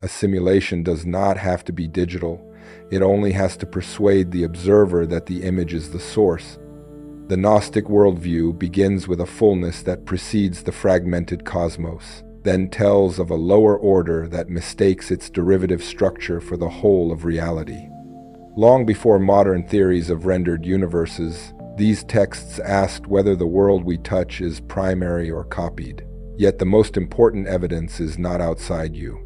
A simulation does not have to be digital. It only has to persuade the observer that the image is the source. The Gnostic worldview begins with a fullness that precedes the fragmented cosmos, then tells of a lower order that mistakes its derivative structure for the whole of reality. Long before modern theories of rendered universes, these texts asked whether the world we touch is primary or copied. Yet the most important evidence is not outside you.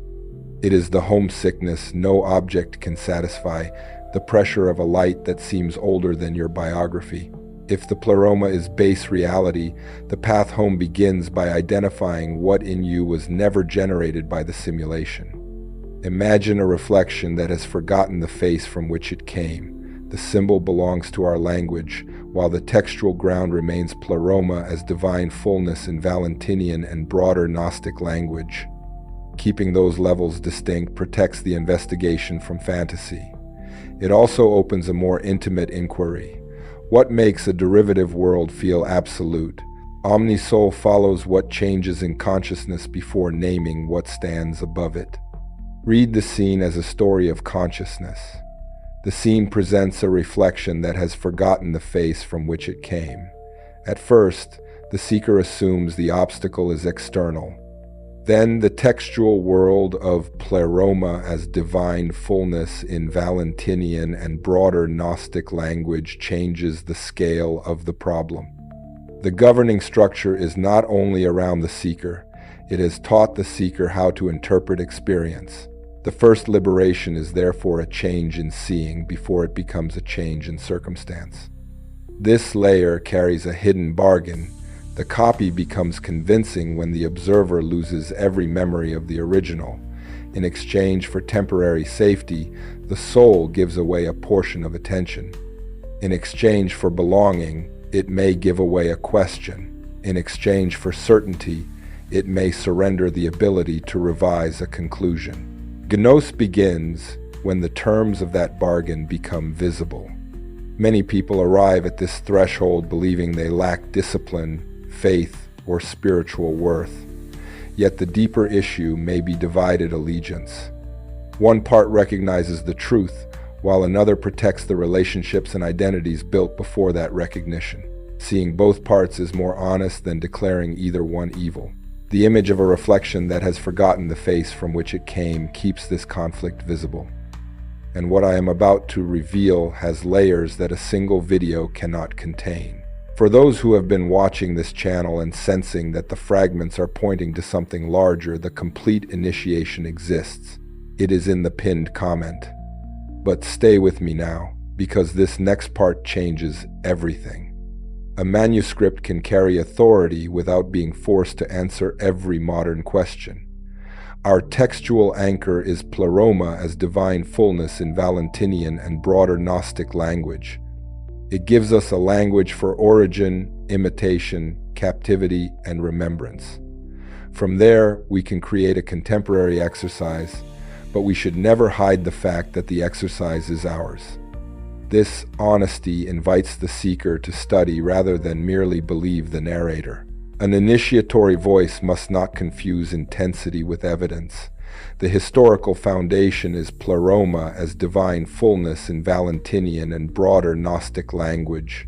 It is the homesickness no object can satisfy, the pressure of a light that seems older than your biography. If the pleroma is base reality, the path home begins by identifying what in you was never generated by the simulation. Imagine a reflection that has forgotten the face from which it came. The symbol belongs to our language, while the textual ground remains pleroma as divine fullness in Valentinian and broader Gnostic language. Keeping those levels distinct protects the investigation from fantasy. It also opens a more intimate inquiry. What makes a derivative world feel absolute? Omnisoul follows what changes in consciousness before naming what stands above it. Read the scene as a story of consciousness. The scene presents a reflection that has forgotten the face from which it came. At first, the seeker assumes the obstacle is external. Then the textual world of pleroma as divine fullness in Valentinian and broader Gnostic language changes the scale of the problem. The governing structure is not only around the seeker, it has taught the seeker how to interpret experience. The first liberation is therefore a change in seeing before it becomes a change in circumstance. This layer carries a hidden bargain. The copy becomes convincing when the observer loses every memory of the original. In exchange for temporary safety, the soul gives away a portion of attention. In exchange for belonging, it may give away a question. In exchange for certainty, it may surrender the ability to revise a conclusion. Gnos begins when the terms of that bargain become visible. Many people arrive at this threshold believing they lack discipline, faith, or spiritual worth. Yet the deeper issue may be divided allegiance. One part recognizes the truth, while another protects the relationships and identities built before that recognition. Seeing both parts is more honest than declaring either one evil. The image of a reflection that has forgotten the face from which it came keeps this conflict visible. And what I am about to reveal has layers that a single video cannot contain. For those who have been watching this channel and sensing that the fragments are pointing to something larger, the complete initiation exists. It is in the pinned comment. But stay with me now, because this next part changes everything. A manuscript can carry authority without being forced to answer every modern question. Our textual anchor is pleroma as divine fullness in Valentinian and broader Gnostic language. It gives us a language for origin, imitation, captivity, and remembrance. From there, we can create a contemporary exercise, but we should never hide the fact that the exercise is ours. This honesty invites the seeker to study rather than merely believe the narrator. An initiatory voice must not confuse intensity with evidence. The historical foundation is pleroma as divine fullness in Valentinian and broader Gnostic language.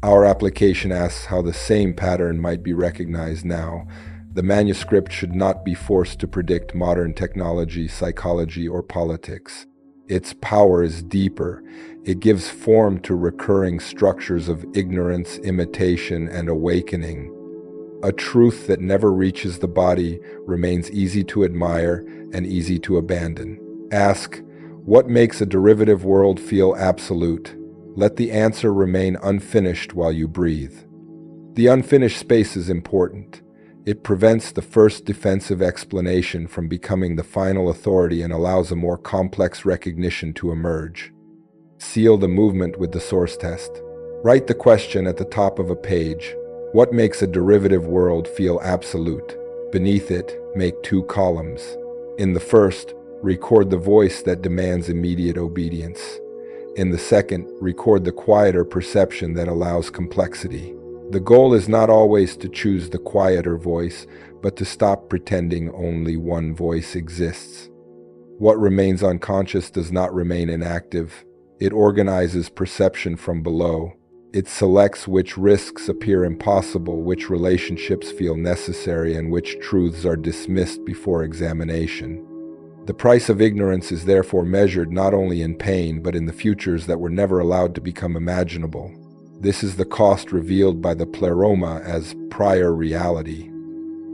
Our application asks how the same pattern might be recognized now. The manuscript should not be forced to predict modern technology, psychology, or politics. Its power is deeper. It gives form to recurring structures of ignorance, imitation, and awakening. A truth that never reaches the body remains easy to admire and easy to abandon. Ask, what makes a derivative world feel absolute? Let the answer remain unfinished while you breathe. The unfinished space is important. It prevents the first defensive explanation from becoming the final authority and allows a more complex recognition to emerge. Seal the movement with the source test. Write the question at the top of a page. What makes a derivative world feel absolute? Beneath it, make 2 columns. In the first, record the voice that demands immediate obedience. In the second, record the quieter perception that allows complexity. The goal is not always to choose the quieter voice, but to stop pretending only one voice exists. What remains unconscious does not remain inactive. It organizes perception from below. It selects which risks appear impossible, which relationships feel necessary, and which truths are dismissed before examination. The price of ignorance is therefore measured not only in pain, but in the futures that were never allowed to become imaginable. This is the cost revealed by the pleroma as prior reality.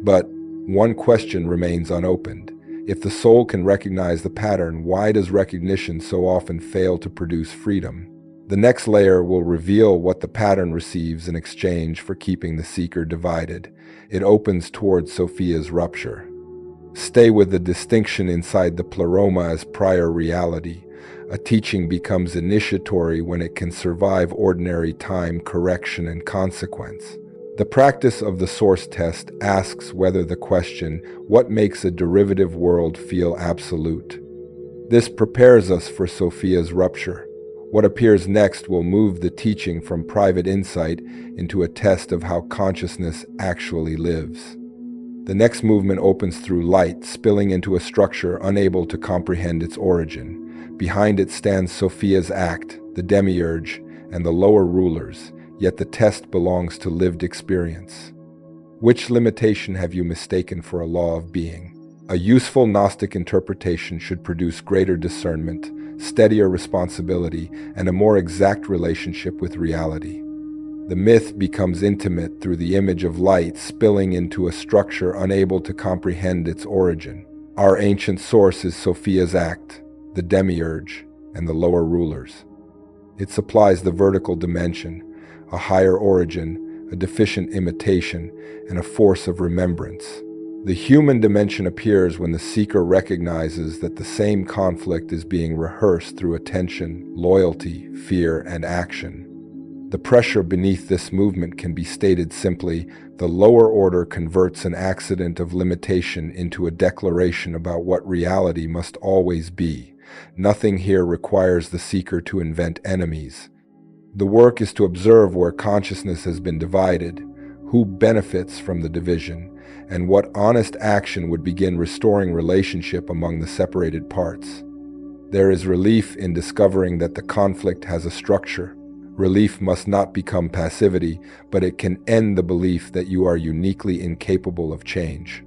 But one question remains unopened. If the soul can recognize the pattern, why does recognition so often fail to produce freedom? The next layer will reveal what the pattern receives in exchange for keeping the seeker divided. It opens towards Sophia's rupture. Stay with the distinction inside the pleroma as prior reality. A teaching becomes initiatory when it can survive ordinary time, correction, and consequence. The practice of the source test asks whether the question, what makes a derivative world feel absolute? This prepares us for Sophia's rupture. What appears next will move the teaching from private insight into a test of how consciousness actually lives. The next movement opens through light, spilling into a structure unable to comprehend its origin. Behind it stands Sophia's act, the demiurge, and the lower rulers. Yet the test belongs to lived experience. Which limitation have you mistaken for a law of being? A useful Gnostic interpretation should produce greater discernment, steadier responsibility, and a more exact relationship with reality. The myth becomes intimate through the image of light spilling into a structure unable to comprehend its origin. Our ancient source is Sophia's act, the demiurge, and the lower rulers. It supplies the vertical dimension, a higher origin, a deficient imitation, and a force of remembrance. The human dimension appears when the seeker recognizes that the same conflict is being rehearsed through attention, loyalty, fear, and action. The pressure beneath this movement can be stated simply: the lower order converts an accident of limitation into a declaration about what reality must always be. Nothing here requires the seeker to invent enemies. The work is to observe where consciousness has been divided, who benefits from the division, and what honest action would begin restoring relationship among the separated parts. There is relief in discovering that the conflict has a structure. Relief must not become passivity, but it can end the belief that you are uniquely incapable of change.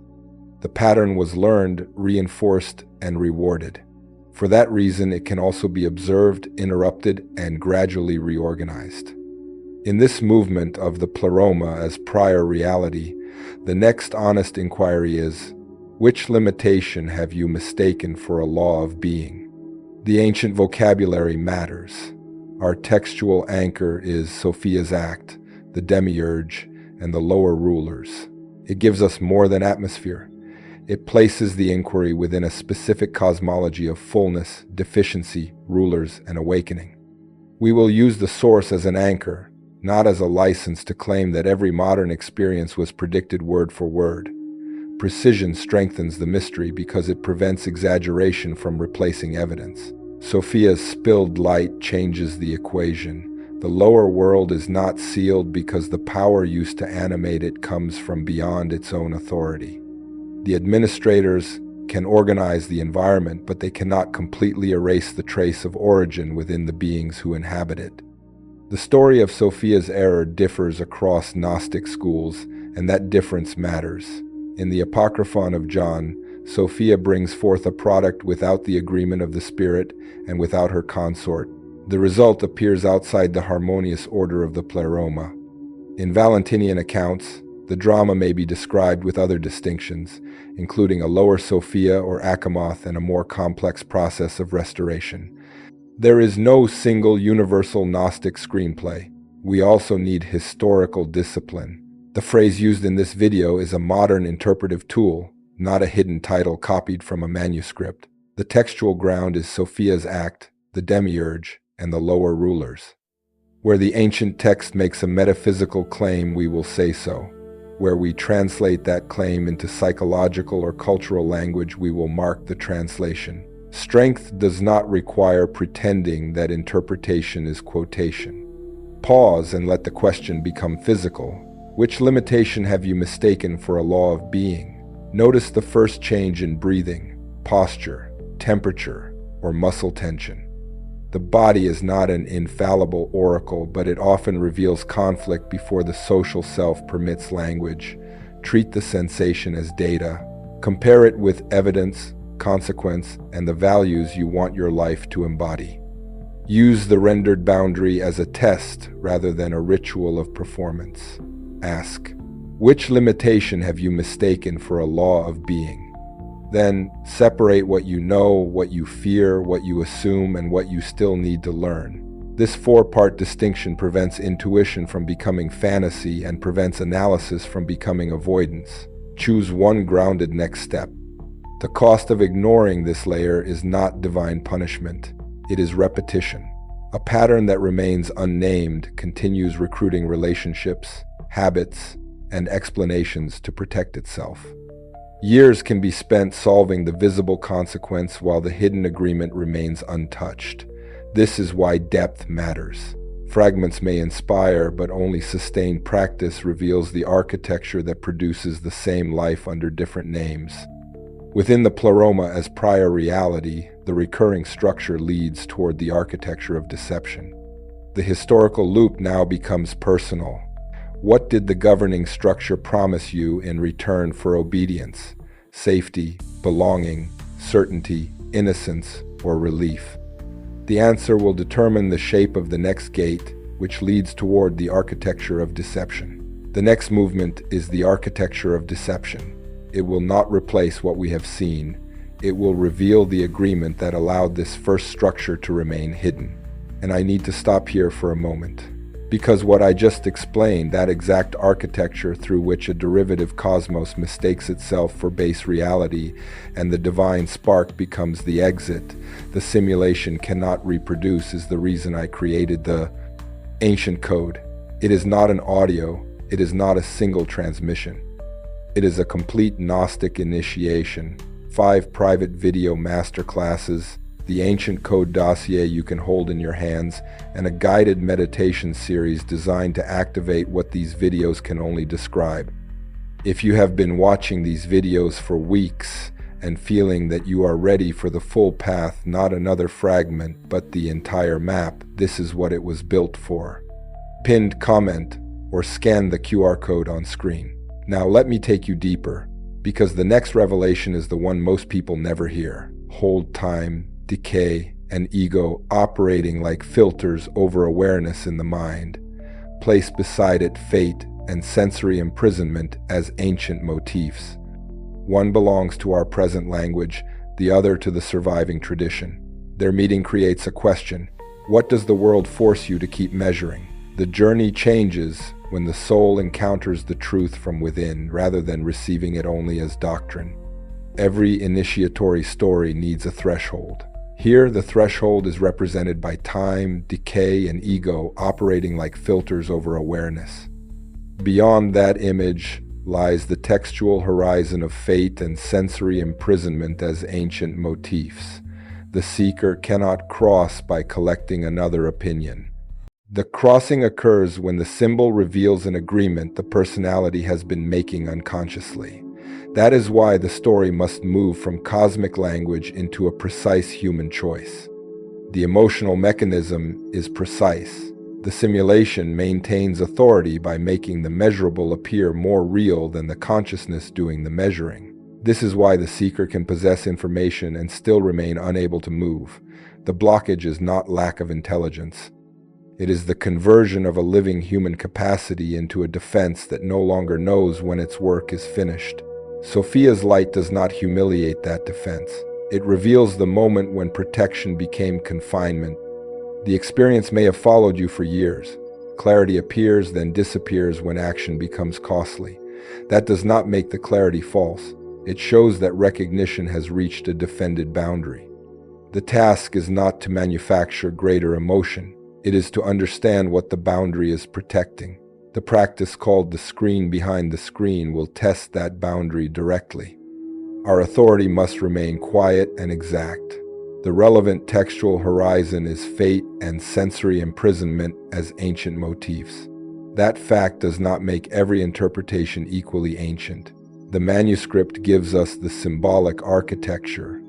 The pattern was learned, reinforced, and rewarded. For that reason, it can also be observed, interrupted, and gradually reorganized. In this movement of the pleroma as prior reality, the next honest inquiry is, which limitation have you mistaken for a law of being? The ancient vocabulary matters. Our textual anchor is Sophia's act, the demiurge, and the lower rulers. It gives us more than atmosphere. It places the inquiry within a specific cosmology of fullness, deficiency, rulers, and awakening. We will use the source as an anchor, not as a license to claim that every modern experience was predicted word for word. Precision strengthens the mystery because it prevents exaggeration from replacing evidence. Sophia's spilled light changes the equation. The lower world is not sealed because the power used to animate it comes from beyond its own authority. The administrators can organize the environment, but they cannot completely erase the trace of origin within the beings who inhabit it. The story of Sophia's error differs across Gnostic schools, and that difference matters. In the Apocryphon of John, Sophia brings forth a product without the agreement of the spirit and without her consort. The result appears outside the harmonious order of the pleroma. In Valentinian accounts, the drama may be described with other distinctions, including a lower Sophia or Achamoth and a more complex process of restoration. There is no single universal Gnostic screenplay. We also need historical discipline. The phrase used in this video is a modern interpretive tool, not a hidden title copied from a manuscript. The textual ground is Sophia's act, the demiurge, and the lower rulers. Where the ancient text makes a metaphysical claim, we will say so. Where we translate that claim into psychological or cultural language, we will mark the translation. Strength does not require pretending that interpretation is quotation. Pause and let the question become physical. Which limitation have you mistaken for a law of being? Notice the first change in breathing, posture, temperature, or muscle tension. The body is not an infallible oracle, but it often reveals conflict before the social self permits language. Treat the sensation as data. Compare it with evidence, consequence, and the values you want your life to embody. Use the rendered boundary as a test rather than a ritual of performance. Ask, which limitation have you mistaken for a law of being? Then separate what you know, what you fear, what you assume, and what you still need to learn. This four-part distinction prevents intuition from becoming fantasy and prevents analysis from becoming avoidance. Choose one grounded next step. The cost of ignoring this layer is not divine punishment. It is repetition. A pattern that remains unnamed continues recruiting relationships, habits, and explanations to protect itself. Years can be spent solving the visible consequence while the hidden agreement remains untouched. This is why depth matters. Fragments may inspire, but only sustained practice reveals the architecture that produces the same life under different names. Within the pleroma as prior reality, the recurring structure leads toward the architecture of deception. The historical loop now becomes personal. What did the governing structure promise you in return for obedience, safety, belonging, certainty, innocence, or relief? The answer will determine the shape of the next gate, which leads toward the architecture of deception. The next movement is the architecture of deception. It will not replace what we have seen. It will reveal the agreement that allowed this first structure to remain hidden. And I need to stop here for a moment. Because what I just explained, that exact architecture through which a derivative cosmos mistakes itself for base reality and the divine spark becomes the exit, the simulation cannot reproduce, is the reason I created the ancient code. It is not an audio, it is not a single transmission. It is a complete Gnostic initiation, 5 private video masterclasses, the ancient code dossier you can hold in your hands, and a guided meditation series designed to activate what these videos can only describe. If you have been watching these videos for weeks and feeling that you are ready for the full path, not another fragment, but the entire map, this is what it was built for. Pinned comment or scan the QR code on screen. Now let me take you deeper, because the next revelation is the one most people never hear. Hold time, decay, and ego operating like filters over awareness in the mind. Place beside it fate and sensory imprisonment as ancient motifs. One belongs to our present language, the other to the surviving tradition. Their meeting creates a question. What does the world force you to keep measuring? The journey changes when the soul encounters the truth from within rather than receiving it only as doctrine. Every initiatory story needs a threshold. Here, the threshold is represented by time, decay, and ego operating like filters over awareness. Beyond that image lies the textual horizon of fate and sensory imprisonment as ancient motifs. The seeker cannot cross by collecting another opinion. The crossing occurs when the symbol reveals an agreement the personality has been making unconsciously. That is why the story must move from cosmic language into a precise human choice. The emotional mechanism is precise. The simulation maintains authority by making the measurable appear more real than the consciousness doing the measuring. This is why the seeker can possess information and still remain unable to move. The blockage is not lack of intelligence. It is the conversion of a living human capacity into a defense that no longer knows when its work is finished. Sophia's light does not humiliate that defense. It reveals the moment when protection became confinement. The experience may have followed you for years. Clarity appears, then disappears when action becomes costly. That does not make the clarity false. It shows that recognition has reached a defended boundary. The task is not to manufacture greater emotion. It is to understand what the boundary is protecting. The practice called the screen behind the screen will test that boundary directly. Our authority must remain quiet and exact. The relevant textual horizon is fate and sensory imprisonment as ancient motifs. That fact does not make every interpretation equally ancient. The manuscript gives us the symbolic architecture.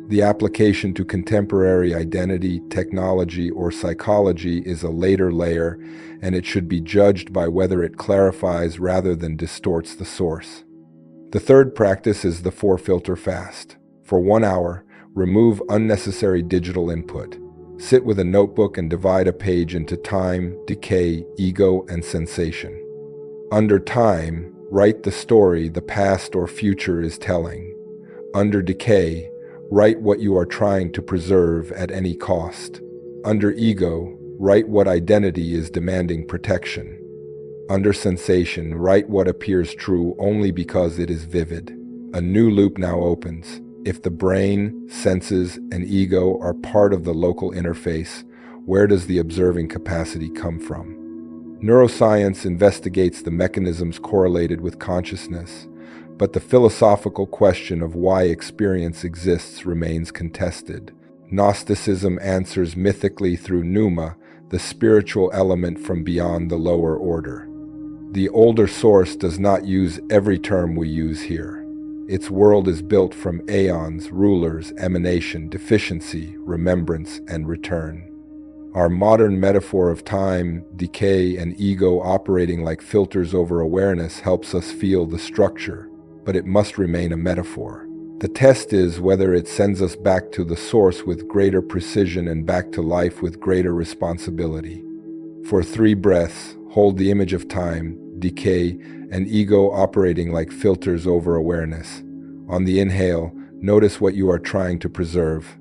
The application to contemporary identity, technology, or psychology is a later layer, and it should be judged by whether it clarifies rather than distorts the source. The third practice is the 4-filter fast. For 1 hour, remove unnecessary digital input. Sit with a notebook and divide a page into time, decay, ego, and sensation. Under time, write the story the past or future is telling. Under decay, write what you are trying to preserve at any cost. Under ego, write what identity is demanding protection. Under sensation, write what appears true only because it is vivid. A new loop now opens. If the brain, senses, and ego are part of the local interface, where does the observing capacity come from? Neuroscience investigates the mechanisms correlated with consciousness, but the philosophical question of why experience exists remains contested. Gnosticism answers mythically through pneuma, the spiritual element from beyond the lower order. The older source does not use every term we use here. Its world is built from aeons, rulers, emanation, deficiency, remembrance, and return. Our modern metaphor of time, decay, and ego operating like filters over awareness helps us feel the structure, but it must remain a metaphor. The test is whether it sends us back to the source with greater precision and back to life with greater responsibility. For 3 breaths, hold the image of time, decay, and ego operating like filters over awareness. On the inhale, notice what you are trying to preserve.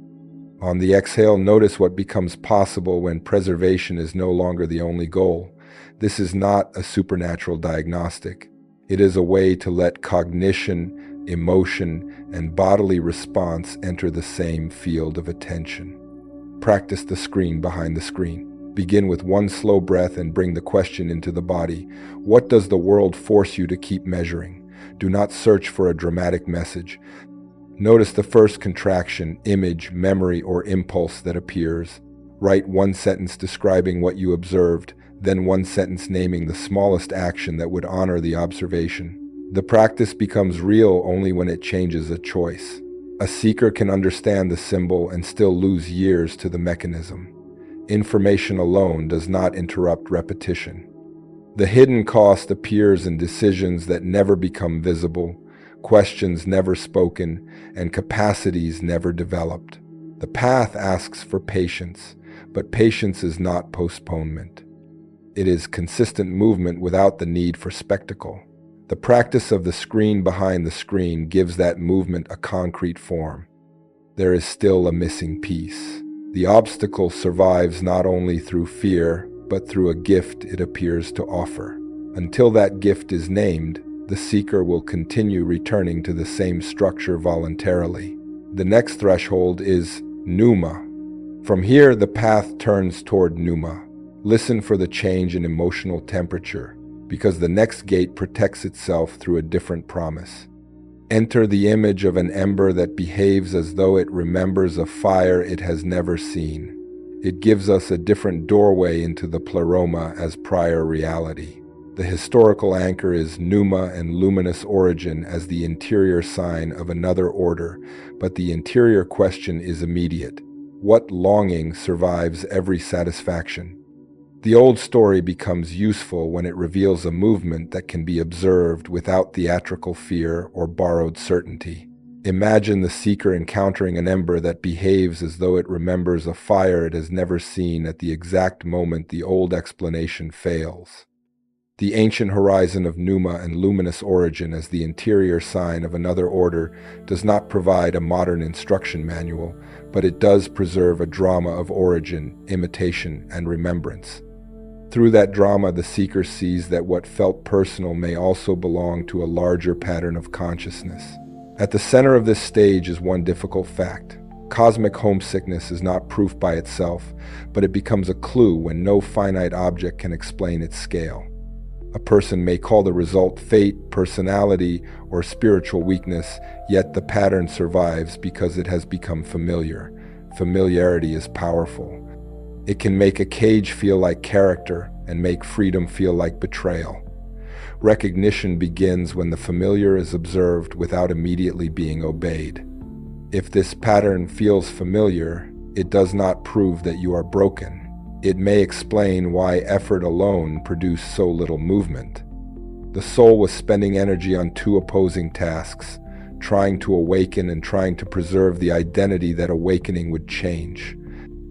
On the exhale, notice what becomes possible when preservation is no longer the only goal. This is not a supernatural diagnostic. It is a way to let cognition, emotion, and bodily response enter the same field of attention. Practice the screen behind the screen. Begin with 1 slow breath and bring the question into the body. What does the world force you to keep measuring? Do not search for a dramatic message. Notice the first contraction, image, memory, or impulse that appears. Write 1 sentence describing what you observed, then 1 sentence naming the smallest action that would honor the observation. The practice becomes real only when it changes a choice. A seeker can understand the symbol and still lose years to the mechanism. Information alone does not interrupt repetition. The hidden cost appears in decisions that never become visible, questions never spoken, and capacities never developed. The path asks for patience, but patience is not postponement. It is consistent movement without the need for spectacle. The practice of the screen behind the screen gives that movement a concrete form. There is still a missing piece. The obstacle survives not only through fear, but through a gift it appears to offer. Until that gift is named, the seeker will continue returning to the same structure voluntarily. The next threshold is pneuma. From here, the path turns toward pneuma. Listen for the change in emotional temperature, because the next gate protects itself through a different promise. Enter the image of an ember that behaves as though it remembers a fire it has never seen. It gives us a different doorway into the pleroma as prior reality. The historical anchor is pneuma and luminous origin as the interior sign of another order, but the interior question is immediate. What longing survives every satisfaction? The old story becomes useful when it reveals a movement that can be observed without theatrical fear or borrowed certainty. Imagine the seeker encountering an ember that behaves as though it remembers a fire it has never seen at the exact moment the old explanation fails. The ancient horizon of pneuma and luminous origin as the interior sign of another order does not provide a modern instruction manual, but it does preserve a drama of origin, imitation, and remembrance. Through that drama, the seeker sees that what felt personal may also belong to a larger pattern of consciousness. At the center of this stage is one difficult fact. Cosmic homesickness is not proof by itself, but it becomes a clue when no finite object can explain its scale. A person may call the result fate, personality, or spiritual weakness, yet the pattern survives because it has become familiar. Familiarity is powerful. It can make a cage feel like character and make freedom feel like betrayal. Recognition begins when the familiar is observed without immediately being obeyed. If this pattern feels familiar, it does not prove that you are broken. It may explain why effort alone produced so little movement. The soul was spending energy on two opposing tasks, trying to awaken and trying to preserve the identity that awakening would change.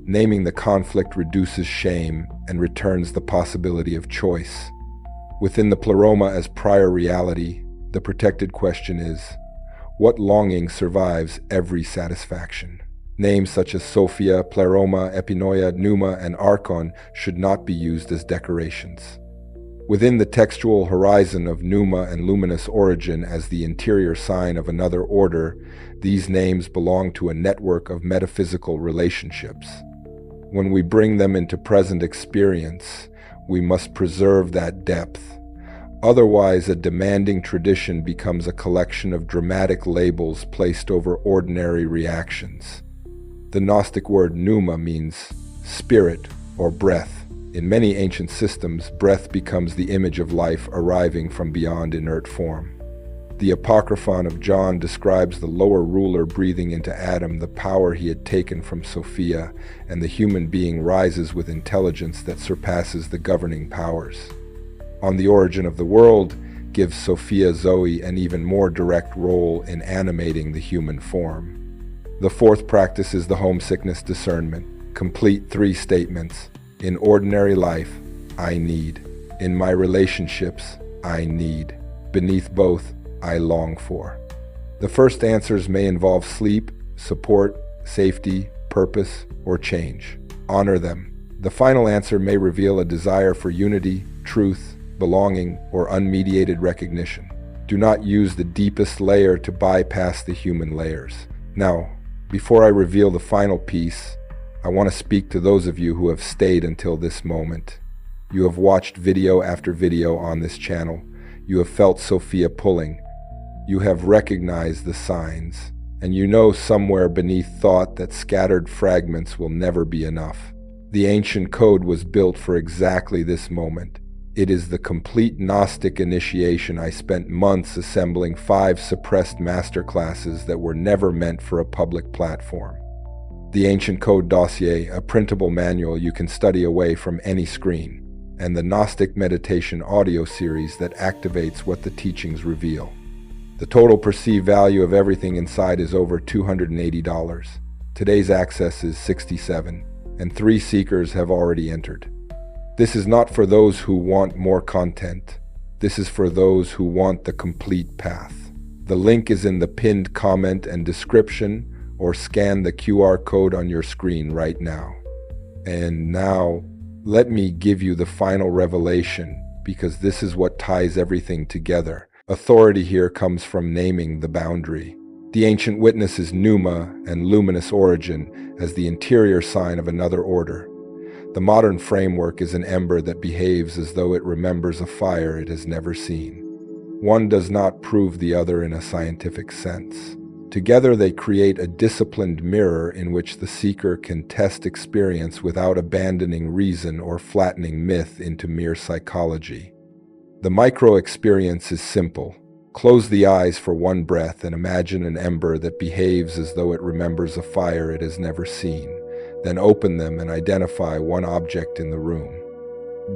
Naming the conflict reduces shame and returns the possibility of choice. Within the pleroma as prior reality, the protected question is, what longing survives every satisfaction? Names such as Sophia, pleroma, epinoia, pneuma, and archon should not be used as decorations. Within the textual horizon of pneuma and luminous origin as the interior sign of another order, these names belong to a network of metaphysical relationships. When we bring them into present experience, we must preserve that depth. Otherwise, a demanding tradition becomes a collection of dramatic labels placed over ordinary reactions. The Gnostic word pneuma means spirit or breath. In many ancient systems, breath becomes the image of life arriving from beyond inert form. The Apocryphon of John describes the lower ruler breathing into Adam the power he had taken from Sophia, and the human being rises with intelligence that surpasses the governing powers. On the Origin of the World gives Sophia Zoe an even more direct role in animating the human form. The fourth practice is the homesickness discernment. Complete three statements. In ordinary life, I need. In my relationships, I need. Beneath both, I long for. The first answers may involve sleep, support, safety, purpose, or change. Honor them. The final answer may reveal a desire for unity, truth, belonging, or unmediated recognition. Do not use the deepest layer to bypass the human layers. Now, before I reveal the final piece, I want to speak to those of you who have stayed until this moment. You have watched video after video on this channel. You have felt Sophia pulling. You have recognized the signs, and you know somewhere beneath thought that scattered fragments will never be enough. The ancient code was built for exactly this moment. It is the complete Gnostic initiation. I spent months assembling 5 suppressed masterclasses that were never meant for a public platform. The Ancient Code Dossier, a printable manual you can study away from any screen, and the Gnostic Meditation audio series that activates what the teachings reveal. The total perceived value of everything inside is over $280. Today's access is $67, and 3 seekers have already entered. This is not for those who want more content. This is for those who want the complete path. The link is in the pinned comment and description, or scan the QR code on your screen right now. And now, let me give you the final revelation, because this is what ties everything together. Authority here comes from naming the boundary. The ancient witness is pneuma and luminous origin as the interior sign of another order. The modern framework is an ember that behaves as though it remembers a fire it has never seen. One does not prove the other in a scientific sense. Together they create a disciplined mirror in which the seeker can test experience without abandoning reason or flattening myth into mere psychology. The micro-experience is simple. Close the eyes for one breath and imagine an ember that behaves as though it remembers a fire it has never seen. Then open them and identify one object in the room.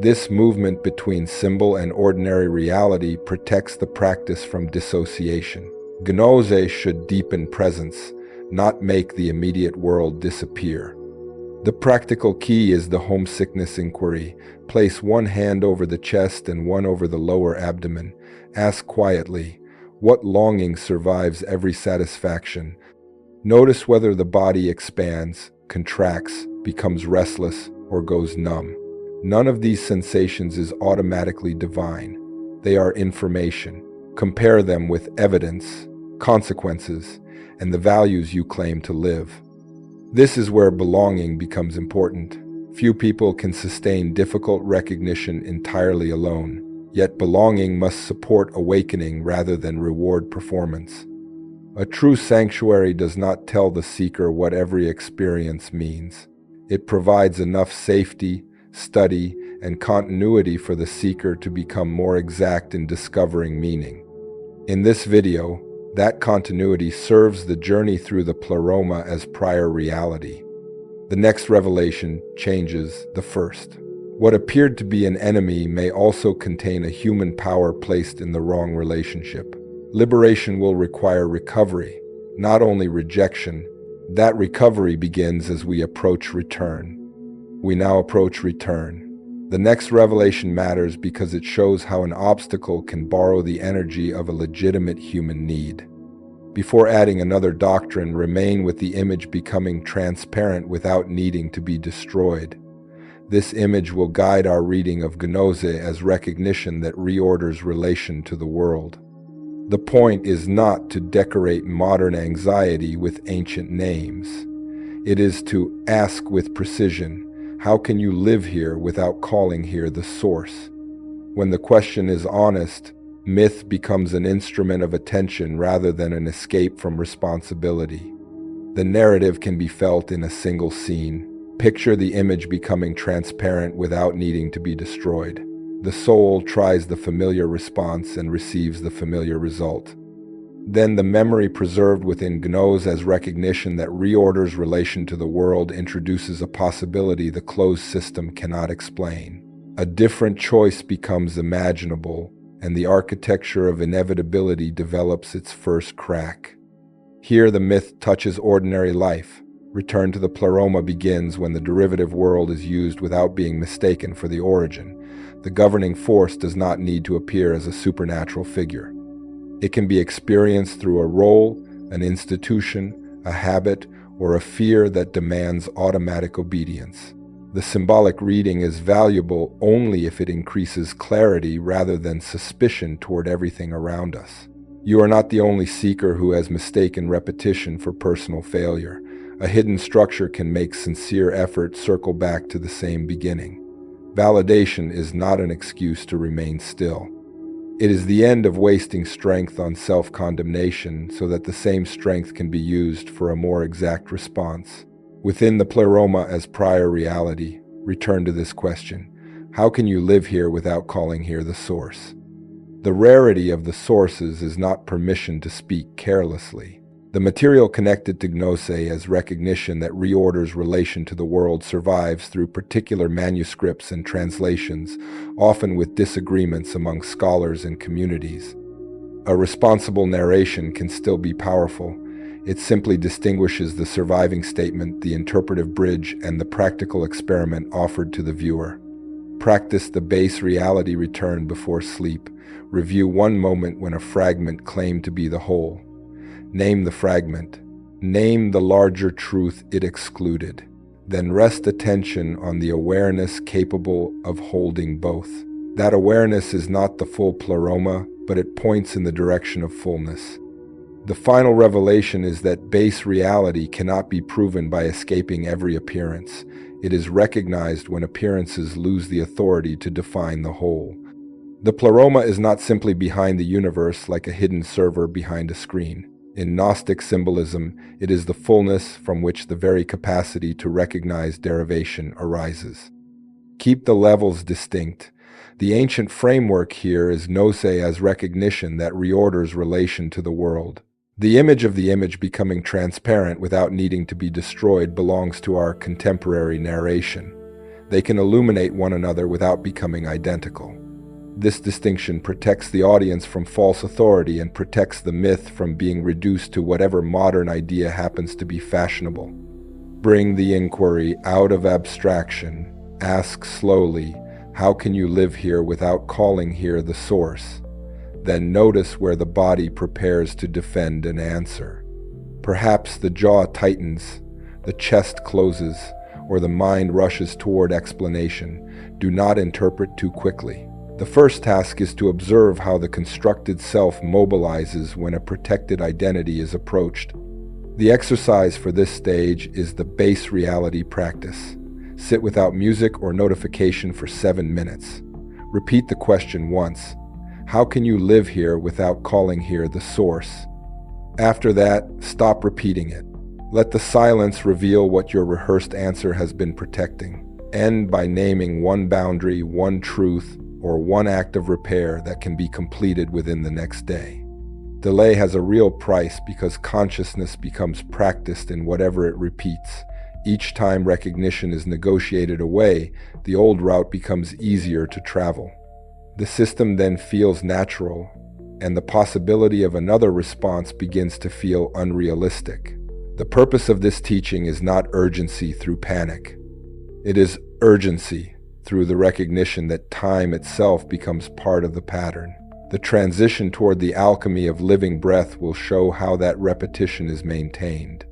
This movement between symbol and ordinary reality protects the practice from dissociation. Gnose should deepen presence, not make the immediate world disappear. The practical key is the homesickness inquiry. Place one hand over the chest and one over the lower abdomen. Ask quietly, what longing survives every satisfaction? Notice whether the body expands, contracts, becomes restless, or goes numb. None of these sensations is automatically divine. They are information. Compare them with evidence, consequences, and the values you claim to live. This is where belonging becomes important. Few people can sustain difficult recognition entirely alone, yet belonging must support awakening rather than reward performance. A true sanctuary does not tell the seeker what every experience means. It provides enough safety, study, and continuity for the seeker to become more exact in discovering meaning. In this video, That continuity serves the journey through the pleroma as prior reality. The next revelation changes the first. What appeared to be an enemy may also contain a human power placed in the wrong relationship. Liberation will require recovery, not only rejection. That recovery begins as we approach return. We now approach return. The next revelation matters because it shows how an obstacle can borrow the energy of a legitimate human need. Before adding another doctrine, remain with the image becoming transparent without needing to be destroyed. This image will guide our reading of gnose as recognition that reorders relation to the world. The point is not to decorate modern anxiety with ancient names. It is to ask with precision, how can you live here without calling here the source? When the question is honest, myth becomes an instrument of attention rather than an escape from responsibility. The narrative can be felt in a single scene. Picture the image becoming transparent without needing to be destroyed. The soul tries the familiar response and receives the familiar result. Then the memory preserved within gnose as recognition that reorders relation to the world introduces a possibility the closed system cannot explain. A different choice becomes imaginable, and the architecture of inevitability develops its first crack. Here the myth touches ordinary life. Return to the pleroma begins when the derivative world is used without being mistaken for the origin. The governing force does not need to appear as a supernatural figure. It can be experienced through a role, an institution, a habit, or a fear that demands automatic obedience. The symbolic reading is valuable only if it increases clarity rather than suspicion toward everything around us. You are not the only seeker who has mistaken repetition for personal failure. A hidden structure can make sincere effort circle back to the same beginning. Validation is not an excuse to remain still. It is the end of wasting strength on self-condemnation so that the same strength can be used for a more exact response. Within the pleroma as prior reality, return to this question. How can you live here without calling here the source? The rarity of the sources is not permission to speak carelessly. The material connected to gnose as recognition that reorders relation to the world survives through particular manuscripts and translations, often with disagreements among scholars and communities. A responsible narration can still be powerful. It simply distinguishes the surviving statement, the interpretive bridge, and the practical experiment offered to the viewer. Practice the base reality return before sleep. Review one moment when a fragment claimed to be the whole. Name the fragment. Name the larger truth it excluded. Then rest attention on the awareness capable of holding both. That awareness is not the full pleroma, but it points in the direction of fullness. The final revelation is that base reality cannot be proven by escaping every appearance. It is recognized when appearances lose the authority to define the whole. The pleroma is not simply behind the universe like a hidden server behind a screen. In Gnostic symbolism, it is the fullness from which the very capacity to recognize derivation arises. Keep the levels distinct. The ancient framework here is gnose as recognition that reorders relation to the world. The image of the image becoming transparent without needing to be destroyed belongs to our contemporary narration. They can illuminate one another without becoming identical. This distinction protects the audience from false authority and protects the myth from being reduced to whatever modern idea happens to be fashionable. Bring the inquiry out of abstraction. Ask slowly, how can you live here without calling here the source? Then notice where the body prepares to defend an answer. Perhaps the jaw tightens, the chest closes, or the mind rushes toward explanation. Do not interpret too quickly. The first task is to observe how the constructed self mobilizes when a protected identity is approached. The exercise for this stage is the base reality practice. Sit without music or notification for 7 minutes. Repeat the question once. How can you live here without calling here the source? After that, stop repeating it. Let the silence reveal what your rehearsed answer has been protecting. End by naming one boundary, one truth, or one act of repair that can be completed within the next day. Delay has a real price because consciousness becomes practiced in whatever it repeats. Each time recognition is negotiated away, the old route becomes easier to travel. The system then feels natural, and the possibility of another response begins to feel unrealistic. The purpose of this teaching is not urgency through panic. It is urgency through the recognition that time itself becomes part of the pattern. The transition toward the alchemy of living breath will show how that repetition is maintained.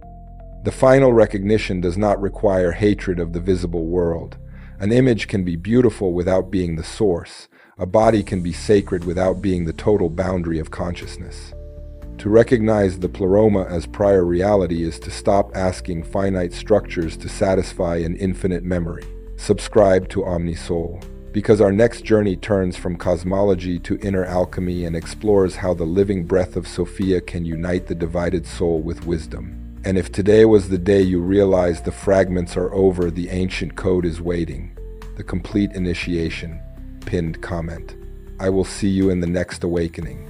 The final recognition does not require hatred of the visible world. An image can be beautiful without being the source. A body can be sacred without being the total boundary of consciousness. To recognize the pleroma as prior reality is to stop asking finite structures to satisfy an infinite memory. Subscribe to OmniSoul, because our next journey turns from cosmology to inner alchemy and explores how the living breath of Sophia can unite the divided soul with wisdom. And if today was the day you realize the fragments are over, the ancient code is waiting. The complete initiation. Pinned comment. I will see you in the next awakening.